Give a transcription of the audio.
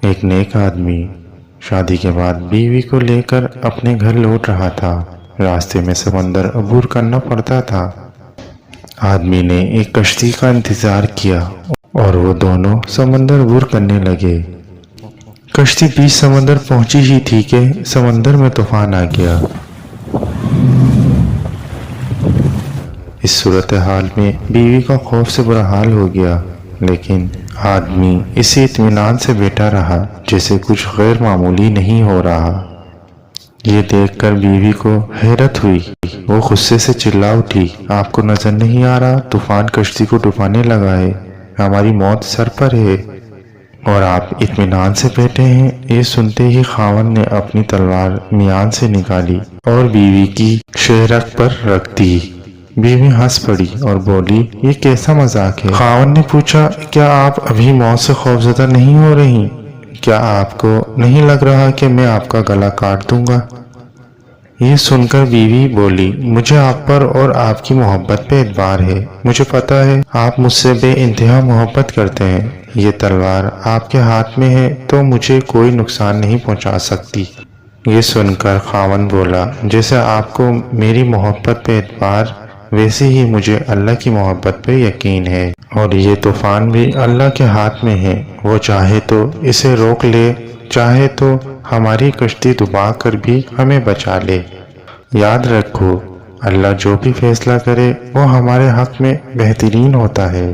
ایک نیک آدمی شادی کے بعد بیوی کو لے کر اپنے گھر لوٹ رہا تھا۔ راستے میں سمندر عبور کرنا پڑتا تھا۔ آدمی نے ایک کشتی کا انتظار کیا اور وہ دونوں سمندر عبور کرنے لگے۔ کشتی بیچ سمندر پہنچی ہی تھی کہ سمندر میں طوفان آ گیا۔ اس صورتحال میں بیوی کا خوف سے برا حال ہو گیا، لیکن آدمی اسی اطمینان سے بیٹھا رہا جیسے کچھ غیر معمولی نہیں ہو رہا۔ یہ دیکھ کر بیوی کو حیرت ہوئی۔ وہ غصے سے چلا اٹھی، آپ کو نظر نہیں آ رہا طوفان کشتی کو ڈبانے لگا ہے، ہماری موت سر پر ہے اور آپ اطمینان سے بیٹھے ہیں۔ یہ سنتے ہی خاوند نے اپنی تلوار میان سے نکالی اور بیوی کی شہرک پر رکھ دی۔ بیوی ہنس پڑی اور بولی، یہ کیسا مذاق ہے؟ خاوند نے پوچھا، کیا آپ ابھی موت سے خوفزدہ نہیں ہو رہی؟ کیا آپ کو نہیں لگ رہا کہ میں آپ کا گلا کاٹ دوں گا؟ یہ سن کر بیوی بولی، مجھے آپ پر اور آپ کی محبت پہ اعتبار ہے، مجھے پتہ ہے آپ مجھ سے بے انتہا محبت کرتے ہیں، یہ تلوار آپ کے ہاتھ میں ہے تو مجھے کوئی نقصان نہیں پہنچا سکتی۔ یہ سن کر خاوند بولا، جیسے آپ کو میری محبت پہ اعتبار ویسے ہی مجھے اللہ کی محبت پہ یقین ہے، اور یہ طوفان بھی اللہ کے ہاتھ میں ہے، وہ چاہے تو اسے روک لے، چاہے تو ہماری کشتی ڈبا کر بھی ہمیں بچا لے۔ یاد رکھو، اللہ جو بھی فیصلہ کرے وہ ہمارے حق میں بہترین ہوتا ہے۔